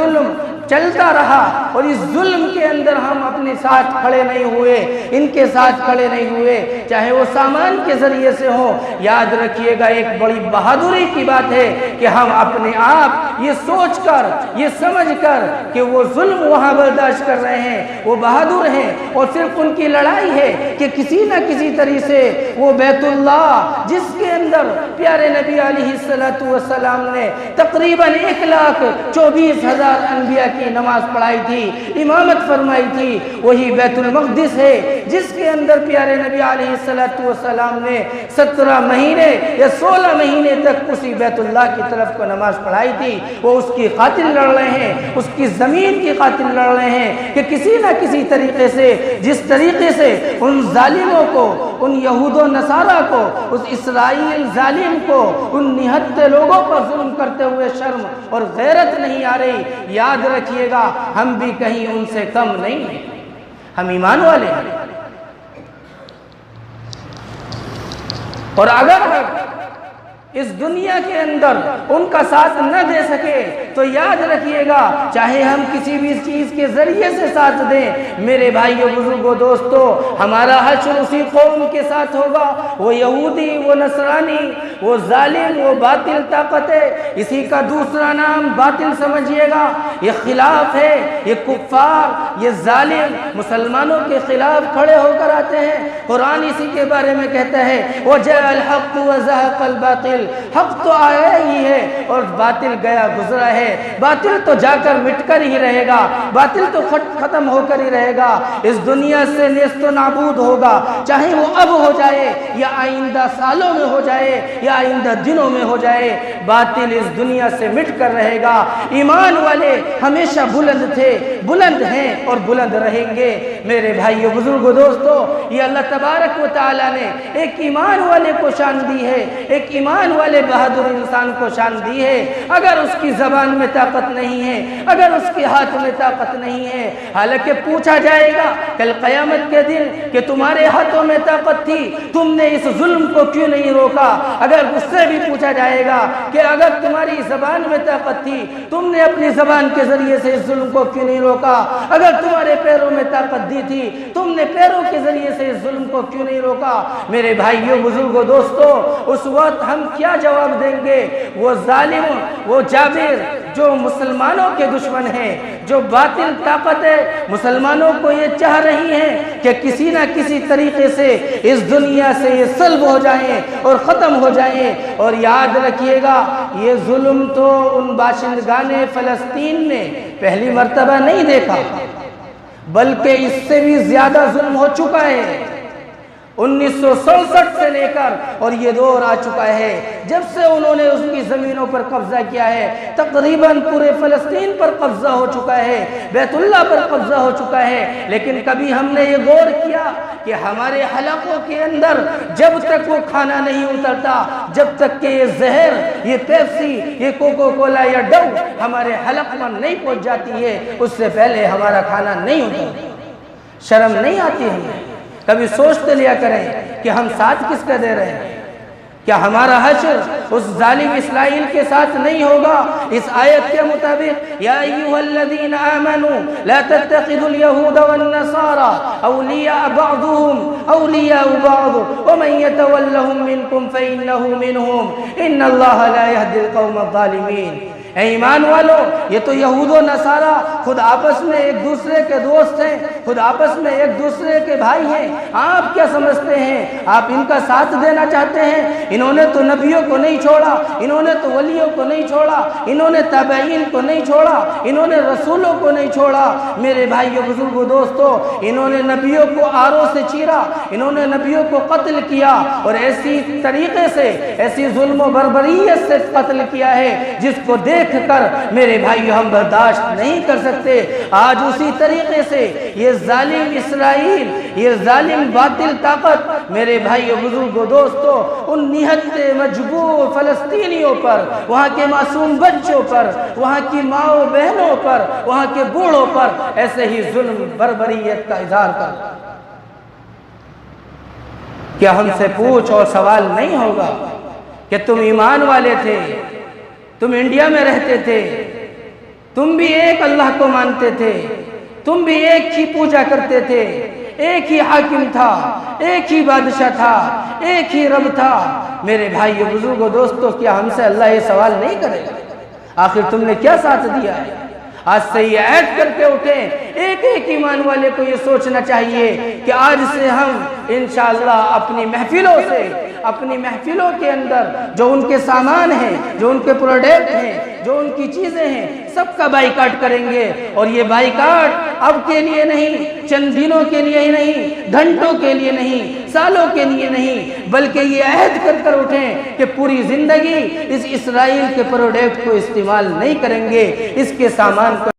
ظلم چلتا رہا اور اس ظلم کے اندر ہم اپنے ساتھ کھڑے نہیں ہوئے، ان کے ساتھ کھڑے نہیں ہوئے، چاہے وہ سامان کے ذریعے سے ہو۔ یاد رکھیے گا ایک بڑی بہادری کی بات ہے کہ ہم اپنے آپ یہ سوچ کر، یہ سمجھ کر کہ وہ ظلم وہاں برداشت کر رہے ہیں، وہ بہادر ہیں، اور صرف ان کی لڑائی ہے کہ کسی نہ کسی طریقے سے وہ بیت اللہ جس کے اندر پیارے نبی علیہ السلام نے تقریباً 1,24,000 انبیاء کی نماز پڑھائی تھی، امامت فرمائی تھی، وہی بیت المقدس ہے جس کے اندر پیارے نبی علیہ السلام نے 17 مہینے یا 16 مہینے تک اسی بیت اللہ کی طرف کو نماز پڑھائی تھی۔ وہ اس کی قاتل لڑ رہے ہیں، اس کی زمین کی قاتل لڑ رہے ہیں کہ کسی نہ کسی طریقے سے، جس طریقے سے ان ظالموں کو، ان یہود و نصارہ کو، اس اسرائیل ظالم کو، ان نہتے لوگوں پر ظلم کرتے ہوئے شرم اور غیرت نہیں آ رہی۔ یاد رکھیے گا ہم بھی کہیں ان سے کم نہیں ہیں، ہم ایمان والے ہیں، اور اگر ہم اس دنیا کے اندر ان کا ساتھ نہ دے سکے تو یاد رکھیے گا چاہے ہم کسی بھی چیز کے ذریعے سے ساتھ دیں، میرے بھائیو بزرگوں دوستو، ہمارا حشر اسی قوم کے ساتھ ہوگا، وہ یہودی، وہ نصرانی، وہ ظالم، وہ باطل طاقت ہے، اسی کا دوسرا نام باطل سمجھیے گا، یہ خلاف ہے، یہ کفار، یہ ظالم مسلمانوں کے خلاف کھڑے ہو کر آتے ہیں۔ قرآن اسی کے بارے میں کہتا ہے وَجَاءَ الْحَقُّ وَزَهَقَ الْبَاطِلُ، حق تو آیا ہی ہے اور باطل گیا گزرا ہے، باطل تو جا کر مٹ کر ہی رہے گا، باطل تو ختم ہو کر ہی رہے گا، اس دنیا سے نیست و نابود ہوگا، چاہے وہ اب ہو جائے یا آئندہ سالوں میں ہو جائے یا آئندہ دنوں میں ہو جائے، باطل اس دنیا سے مٹ کر رہے گا۔ ایمان والے ہمیشہ بلند تھے، بلند ہیں اور بلند رہیں گے۔ میرے بھائیو بزرگو دوستو، یہ اللہ تبارک و تعالیٰ نے ایک ایمان والے کو شان دی ہے، ایک ایمان والے بہادر انسان کو شان دی ہے۔ اگر اس کی زبان میں طاقت نہیں ہے، اگر اس کے ہاتھ میں طاقت نہیں ہے، حالانکہ پوچھا جائے گا کل قیامت کے دن کہ تمہارے ہاتھوں میں طاقت تھی، تم نے اس ظلم کو کیوں نہیں روکا؟ اگر اس سے بھی پوچھا جائے گا کہ اگر تمہاری زبان میں طاقت تھی، تم نے اپنی زبان کے ذریعے سے اس ظلم کو کیوں نہیں روکا؟ اگر تمہارے پیروں میں طاقت دی تھی، تم نے پیروں کے ذریعے سے اس ظلم کو کیوں نہیں روکا؟ میرے بھائیوں بزرگوں دوستو، اس وقت ہم کیا جواب دیں گے؟ وہ ظالم، وہ جابر جو مسلمانوں کے دشمن ہیں، جو باطل طاقت ہے، مسلمانوں کو یہ چاہ رہی ہیں کہ کسی نہ کسی طریقے سے اس دنیا سے یہ سلب ہو جائیں اور ختم ہو جائیں۔ اور یاد رکھیے گا یہ ظلم تو ان باشندگان فلسطین نے پہلی مرتبہ نہیں دیکھا، بلکہ اس سے بھی زیادہ ظلم ہو چکا ہے۔ 1967 سے لے کر اور یہ دور آ چکا ہے جب سے انہوں نے اس کی زمینوں پر قبضہ کیا ہے، تقریباً پورے فلسطین پر قبضہ ہو چکا ہے، بیت اللہ پر قبضہ ہو چکا ہے۔ لیکن کبھی ہم نے یہ غور کیا کہ ہمارے حلقوں کے اندر جب تک وہ کھانا نہیں اترتا، جب تک کہ یہ زہر، یہ پیپسی، یہ کوکو کولا یا ڈو ہمارے حلق میں نہیں پہنچ جاتی ہے، اس سے پہلے ہمارا کھانا نہیں اترتا۔ شرم نہیں آتی ہمیں؟ کبھی سوچتے لیا کریں کہ ہم ساتھ کس کا دے رہے ہیں؟ کیا ہمارا حشر اس ظالم اسرائیل کے ساتھ نہیں ہوگا؟ اس آیت کے مطابق یا ایھا الذین آمنوا لا تتخذوا اليهود والنصارى اولیاء بعضهم اولیاء بعض ومن يتولهم منکم فانه منهم ان اللہ لا يهدي القوم الظالمین۔ اے ایمان والو، یہ تو یہود و نصارہ خود آپس میں ایک دوسرے کے دوست ہیں، خود آپس میں ایک دوسرے کے بھائی ہیں۔ آپ کیا سمجھتے ہیں آپ ان کا ساتھ دینا چاہتے ہیں؟ انہوں نے تو نبیوں کو نہیں چھوڑا، انہوں نے تو ولیوں کو نہیں چھوڑا، انہوں نے تابعین کو نہیں چھوڑا، انہوں نے رسولوں کو نہیں چھوڑا۔ میرے بھائیو بزرگو دوستو، انہوں نے نبیوں کو آروں سے چیرا، انہوں نے نبیوں کو قتل کیا، اور ایسی طریقے سے، ایسی ظلم و بربریت سے قتل کیا ہے جس کو دیکھ کر میرے بھائیو ہم برداشت نہیں کر سکتے۔ آج اسی طریقے سے یہ ظالم اسرائیل، یہ ظالم باطل طاقت میرے بھائیو بزرگو دوستو ان نہتے مجبور فلسطینیوں پر، وہاں کے معصوم بچوں پر، وہاں کی ماؤں بہنوں پر، وہاں کے بوڑھوں پر ایسے ہی ظلم بربریت کا اظہار کر۔ کیا ہم سے پوچھ اور سوال نہیں ہوگا کہ تم ایمان والے تھے، تم انڈیا میں رہتے تھے، تم بھی ایک اللہ کو مانتے تھے، تم بھی ایک ہی پوجا کرتے تھے، ایک ہی حاکم تھا، ایک ہی بادشاہ تھا، ایک ہی رب تھا۔ میرے بھائیو، بزرگوں، دوستو، کیا ہم سے اللہ یہ سوال نہیں کرے گا آخر تم نے کیا ساتھ دیا ہے؟ آج سے یہ عہد کر کے اٹھیں، ایک ایک ایمان والے کو یہ سوچنا چاہیے کہ آج سے ہم انشاءاللہ اپنی محفلوں سے، اپنی محفلوں کے اندر جو ان کے سامان ہیں، جو ان کے پروڈکٹ ہیں، جو ان کی چیزیں ہیں، سب کا بائیکاٹ کریں گے۔ اور یہ بائیکاٹ اب کے لیے نہیں، چند دنوں کے لیے ہی نہیں، گھنٹوں کے لیے نہیں، سالوں کے لیے نہیں، بلکہ یہ عہد کر کر اٹھیں کہ پوری زندگی اس اسرائیل کے پروڈکٹ کو استعمال نہیں کریں گے، اس کے سامان کو